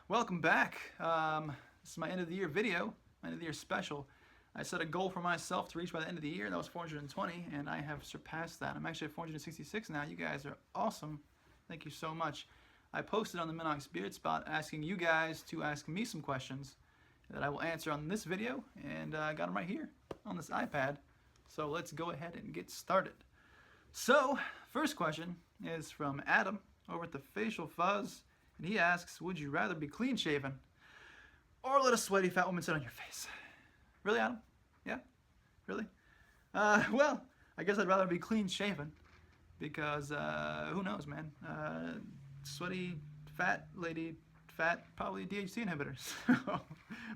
Welcome back. This is my end of the year video, my end of the year special. I set a goal for myself to reach by the end of the year. That was 420, and I have surpassed that. I'm actually at 466 now. You guys are awesome. Thank you so much. I posted on the Minox Beard Spot asking you guys to ask me some questions that I will answer on this video, and I got them right here on this iPad. So let's go ahead and get started. So, first question is from Adam over at the Facial Fuzz. And he asks, would you rather be clean shaven or let a sweaty fat woman sit on your face? Really, Adam? Yeah? Really? Well, I guess I'd rather be clean shaven because who knows, man? Sweaty fat lady, probably DHC inhibitors.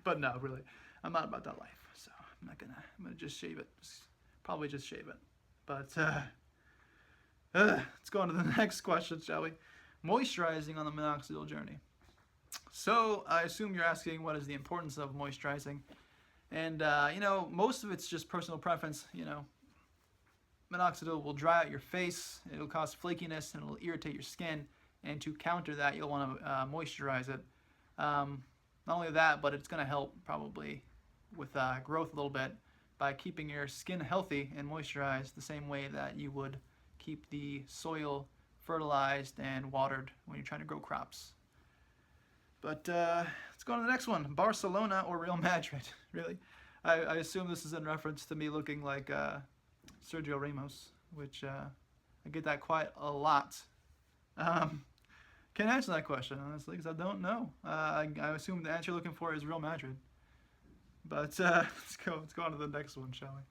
But no, really, I'm not about that life. So I'm gonna just shave it. Probably just shave it. But let's go on to the next question, shall we? Moisturizing on the Minoxidil journey. So I assume you're asking what is the importance of moisturizing, and most of it's just personal preference. Minoxidil will dry out your face, it'll cause flakiness, and it'll irritate your skin. And to counter that, you'll want to moisturize it. Not only that, but it's going to help probably with growth a little bit by keeping your skin healthy and moisturized the same way that you would keep the soil fertilized and watered when you're trying to grow crops. But let's go on to the next one. Barcelona or Real Madrid? Really? I assume this is in reference to me looking like Sergio Ramos, which I get that quite a lot. Can't answer that question, honestly, because I don't know. I assume the answer you're looking for is Real Madrid. But let's go on to the next one, shall we?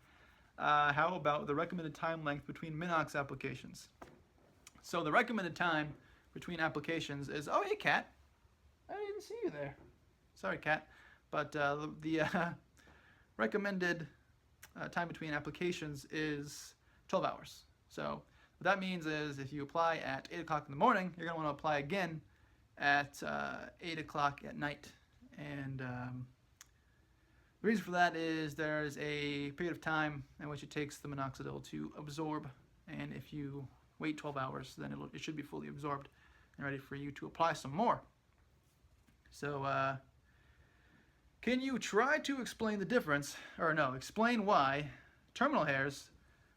How about the recommended time length between Minox applications? So the recommended time between applications is, oh hey Cat, I didn't see you there. Sorry Cat, but the recommended time between applications is 12 hours. So what that means is if you apply at 8 o'clock in the morning, you're going to want to apply again at 8 o'clock at night. And the reason for that is there's a period of time in which it takes the minoxidil to absorb, and if you wait 12 hours, then it should be fully absorbed and ready for you to apply some more. So, can you try to explain the difference, or no, explain why terminal hairs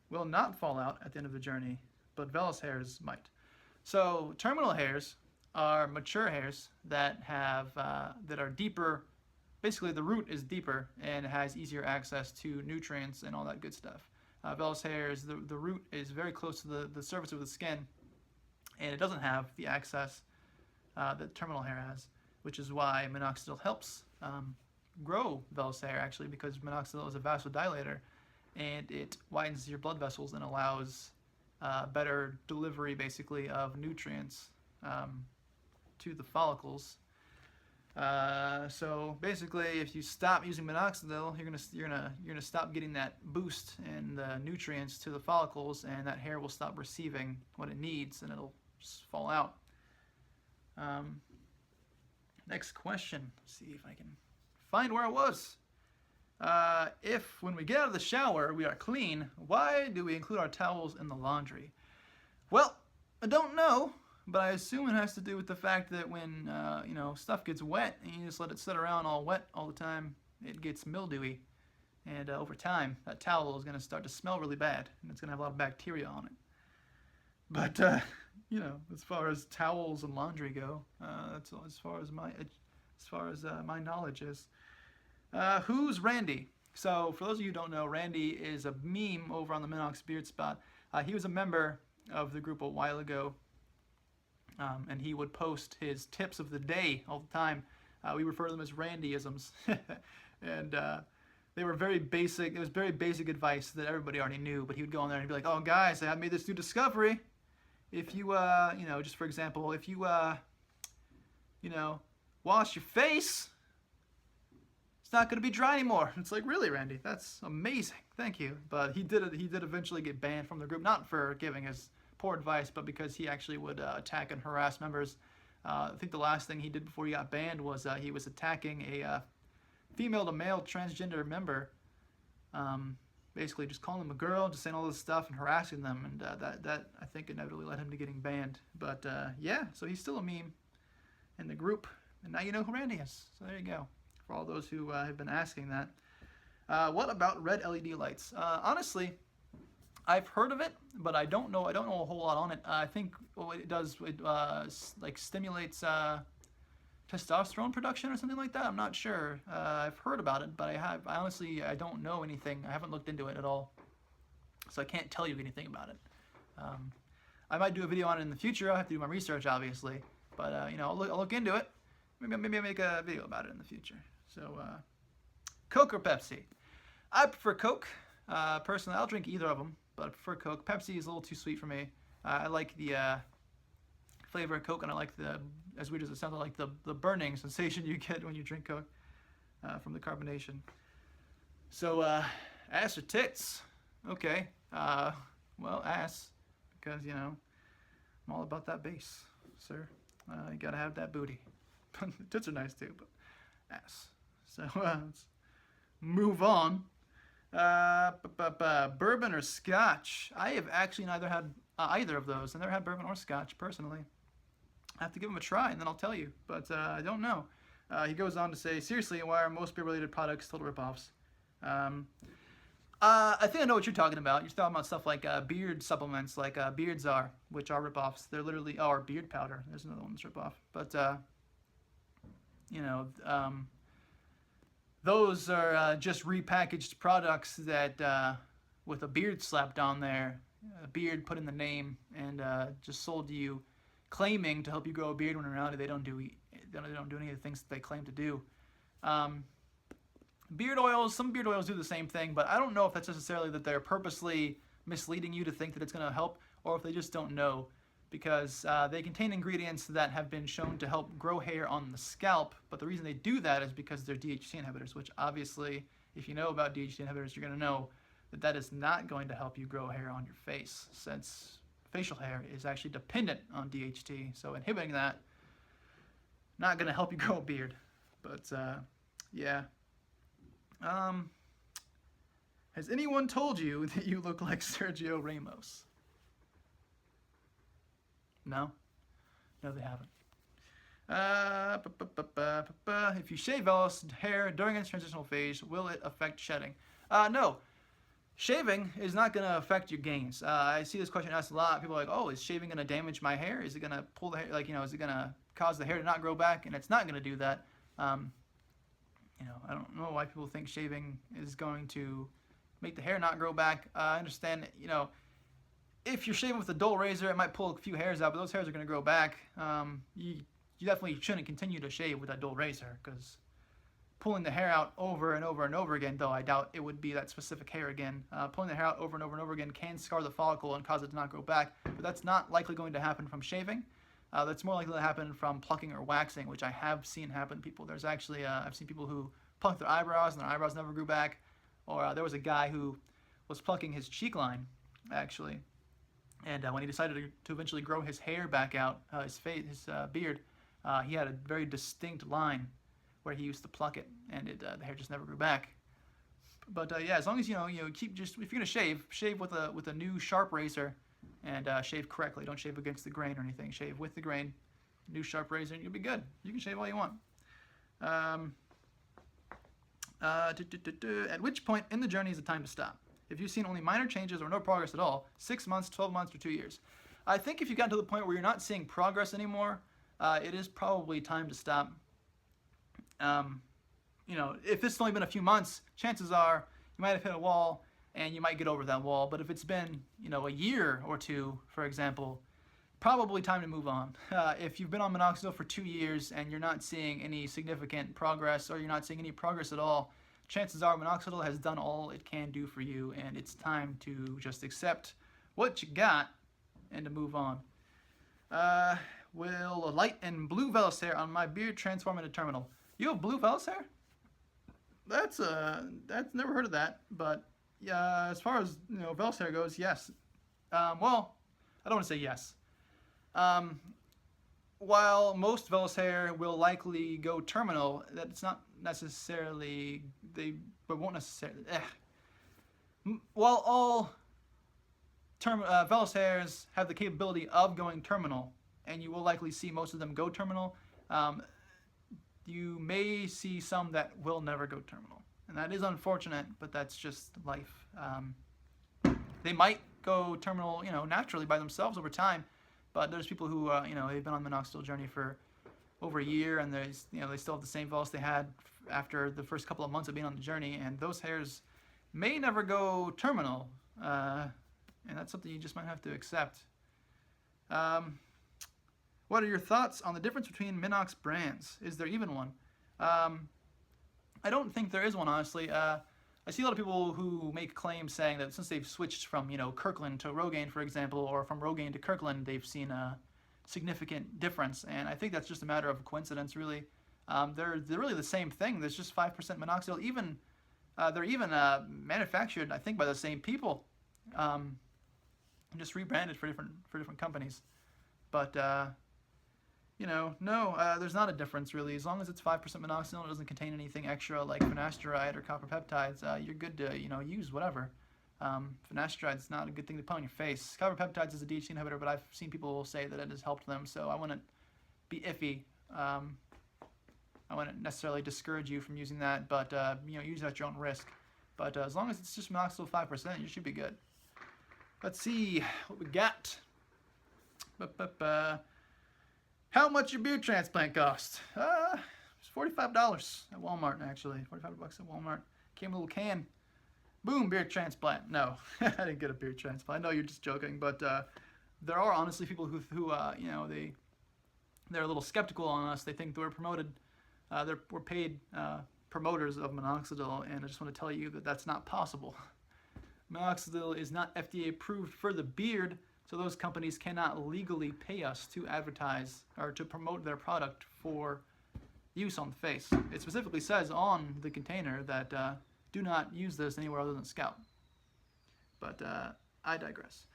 will not fall out at the end of the journey, but vellus hairs might? So, terminal hairs are mature hairs that are deeper. Basically, the root is deeper and has easier access to nutrients and all that good stuff. Vellus hairs, the root is very close to the surface of the skin, and it doesn't have the access that terminal hair has, which is why minoxidil helps grow vellus hair, actually, because minoxidil is a vasodilator, and it widens your blood vessels and allows better delivery, basically, of nutrients to the follicles. So basically, if you stop using minoxidil, you're gonna stop getting that boost in the nutrients to the follicles, and that hair will stop receiving what it needs, and it'll just fall out. Next question. Let's see if I can find where I was. If when we get out of the shower we are clean, why do we include our towels in the laundry? Well, I don't know. But I assume it has to do with the fact that when stuff gets wet and you just let it sit around all wet all the time, it gets mildewy, and over time that towel is going to start to smell really bad, and it's going to have a lot of bacteria on it. But as far as towels and laundry go, that's as far as my knowledge is. Who's Randy? So for those of you who don't know, Randy is a meme over on the Minox Beard Spot. He was a member of the group a while ago. And he would post his tips of the day all the time. We refer to them as Randyisms. And they were very basic. It was very basic advice that everybody already knew. But he would go on there and be like, oh, guys, I have made this new discovery. If you, just for example, if you, wash your face, it's not going to be dry anymore. It's like, really, Randy? That's amazing. Thank you. But he did eventually get banned from the group, not for giving his poor advice, but because he actually would attack and harass members. I think the last thing he did before he got banned was he was attacking a female to male transgender member, basically just calling them a girl, just saying all this stuff and harassing them, and that I think inevitably led him to getting banned. But yeah, so he's still a meme in the group, And now you know who Randy is. So there you go. For all those who have been asking that. What about red LED lights? Honestly, I've heard of it, but I don't know. I don't know a whole lot on it. I think what it does, it like stimulates testosterone production or something like that. I'm not sure. I've heard about it, but I honestly don't know anything. I haven't looked into it at all, so I can't tell you anything about it. I might do a video on it in the future. I'll have to do my research, obviously, but you know, I'll look into it. Maybe I'll make a video about it in the future. So, Coke or Pepsi? I prefer Coke. Personally, I'll drink either of them, but I prefer Coke. Pepsi is a little too sweet for me. I like the flavor of Coke, and I like the, as weird as it sounds, I like the burning sensation you get when you drink Coke from the carbonation. So, ass or tits? Okay. Well, ass, because, you know, I'm all about that bass, sir. You gotta have that booty. Tits are nice too, but ass. So, let's move on. Bourbon or Scotch? I have actually neither had either of those. I've never had bourbon or Scotch, personally. I have to give them a try, and then I'll tell you. But I don't know. He goes on to say, seriously, why are most beer-related products total ripoffs? I think I know what you're talking about. You're talking about stuff like beard supplements, like Beard Czar, which are ripoffs. They're literally, or beard powder. There's another one that's ripoff. But, you know, those are just repackaged products that, with a beard slapped on there, a beard put in the name, and just sold to you, claiming to help you grow a beard when in reality they don't do any of the things that they claim to do. Beard oils, some beard oils do the same thing, but I don't know if that's necessarily that they're purposely misleading you to think that it's going to help, or if they just don't know, because they contain ingredients that have been shown to help grow hair on the scalp, but the reason they do that is because they're DHT inhibitors, which obviously, if you know about DHT inhibitors, you're going to know that that is not going to help you grow hair on your face, since facial hair is actually dependent on DHT, so inhibiting that, not going to help you grow a beard. But, yeah. Has anyone told you that you look like Sergio Ramos? No? No, they haven't. If you shave vellus hair during its transitional phase, will it affect shedding? No. Shaving is not going to affect your gains. I see this question asked a lot. People are like, oh, is shaving going to damage my hair? Is it going to pull the hair, like, you know, is it going to cause the hair to not grow back? And it's not going to do that. You know, I don't know why people think shaving is going to make the hair not grow back. I understand, you know, if you're shaving with a dull razor, it might pull a few hairs out, but those hairs are going to grow back. You definitely shouldn't continue to shave with a dull razor, because pulling the hair out over and over and over again, though I doubt it would be that specific hair again, pulling the hair out over and over and over again can scar the follicle and cause it to not grow back, but that's not likely going to happen from shaving. That's more likely to happen from plucking or waxing, which I have seen happen to people. There's actually, I've seen people who plucked their eyebrows and their eyebrows never grew back. Or there was a guy who was plucking his cheek line, actually. And when he decided to eventually grow his hair back out, his beard, he had a very distinct line where he used to pluck it, and the hair just never grew back. But yeah, as long as you keep if you're gonna shave with a new sharp razor, and shave correctly. Don't shave against the grain or anything. Shave with the grain, new sharp razor, and you'll be good. You can shave all you want. At which point in the journey is the time to stop? If you've seen only minor changes or no progress at all, 6 months, 12 months, or 2 years. I think if you got to the point where you're not seeing progress anymore, it is probably time to stop. You know, if this has only been a few months, chances are you might have hit a wall, and you might get over that wall. But if it's been, you know, a year or two, for example, probably time to move on. If you've been on Minoxidil for 2 years and you're not seeing any significant progress, or you're not seeing any progress at all, chances are Minoxidil has done all it can do for you, and it's time to just accept what you got and to move on. Will light and blue vellus hair on my beard transform into terminal? You have blue vellus hair? That's never heard of that, but yeah, as far as, you know, vellus hair goes, yes. Well, I don't want to say yes. While most vellus hair will likely go terminal, that's not necessarily, won't necessarily, while all vellus hairs have the capability of going terminal, and you will likely see most of them go terminal, you may see some that will never go terminal. And that is unfortunate, but that's just life. They might go terminal, naturally by themselves over time, but there's people who, they've been on the Minoxidil journey for over a year, and they still have the same vellus they had after the first couple of months of being on the journey, and those hairs may never go terminal, and that's something you just might have to accept. What are your thoughts on the difference between Minox brands? Is there even one? I don't think there is one, honestly. I see a lot of people who make claims saying that since they've switched from, Kirkland to Rogaine, for example, or from Rogaine to Kirkland, they've seen a significant difference. And I think that's just a matter of coincidence, really. They're really the same thing. There's just 5% Minoxidil. They're even manufactured, I think, by the same people, and just rebranded for different companies. But no, there's not a difference really. As long as it's 5% Minoxidil and it doesn't contain anything extra like finasteride or copper peptides, you're good to use whatever. Finasteride not a good thing to put on your face. Copper peptides is a DHT inhibitor, but I've seen people say that it has helped them, so I wouldn't be iffy. I wouldn't necessarily discourage you from using that, but use it at your own risk. But as long as it's just Minoxidil 5%, you should be good. Let's see what we got. How much your beard transplant cost? It's $45 at Walmart, actually. $45 at Walmart. Came in a little can. Boom, beard transplant. No, I didn't get a beard transplant. I know you're just joking, but there are honestly people who they're a little skeptical on us. They think we're promoted. We're paid promoters of Minoxidil, and I just want to tell you that that's not possible. Minoxidil is not FDA approved for the beard, so those companies cannot legally pay us to advertise or to promote their product for use on the face. It specifically says on the container that do not use this anywhere other than scalp. But I digress.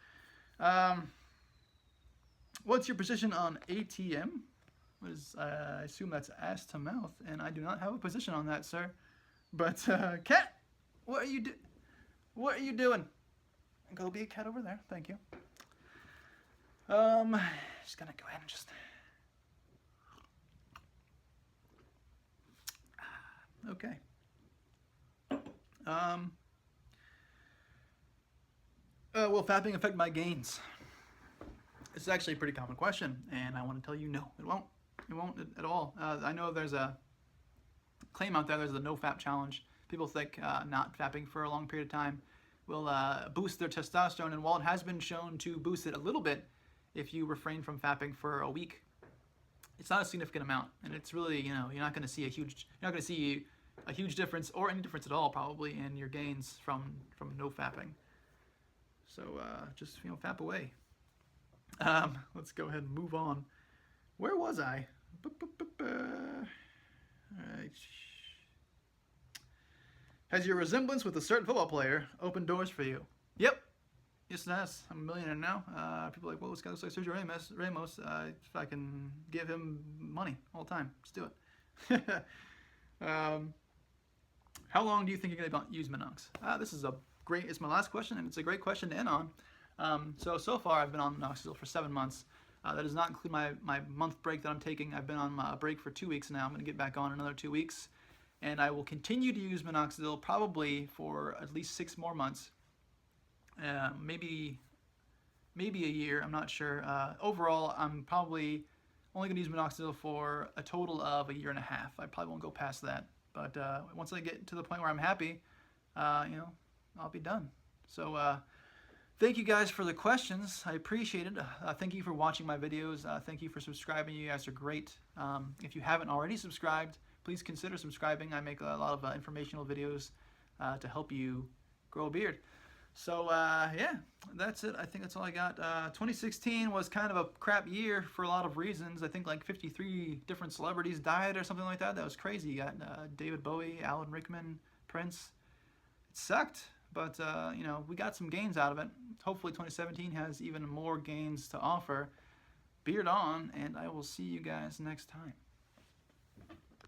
What's your position on ATM? I assume that's ass to mouth, and I do not have a position on that, sir. But cat, what are you doing? Go be a cat over there. Thank you. Just gonna go ahead and just. Okay. Will fapping affect my gains? It's actually a pretty common question, and I want to tell you no, it won't. It won't at all. I know there's a claim out there, there's the no fap challenge. People think not fapping for a long period of time will boost their testosterone, and while it has been shown to boost it a little bit if you refrain from fapping for a week, it's not a significant amount, and it's really, you're not going to see a huge difference or any difference at all probably in your gains from no fapping. So just fap away. Let's go ahead and move on. Where was I? All right. Has your resemblance with a certain football player opened doors for you? Yep. Yes, it has. I'm a millionaire now. People are like, well, this guy looks like Sergio Ramos. If I can give him money all the time, let's do it. How long do you think you're going to use Minox? It's my last question, and it's a great question to end on. So far, I've been on Minoxidil for 7 months. That does not include my month break that I'm taking. I've been on a break for 2 weeks now. I'm going to get back on another 2 weeks. And I will continue to use Minoxidil probably for at least 6 more months. Maybe a year, I'm not sure. Overall, I'm probably only going to use Minoxidil for a total of a year and a half. I probably won't go past that. But once I get to the point where I'm happy, I'll be done. So thank you guys for the questions. I appreciate it. Thank you for watching my videos. Thank you for subscribing. You guys are great. If you haven't already subscribed, please consider subscribing. I make a lot of informational videos to help you grow a beard. So yeah, that's it. I think that's all I got. 2016 was kind of a crap year for a lot of reasons. I think like 53 different celebrities died or something like that. That was crazy. You got David Bowie, Alan Rickman, Prince. It sucked, but we got some gains out of it. Hopefully 2017 has even more gains to offer. Beard on, and I will see you guys next time.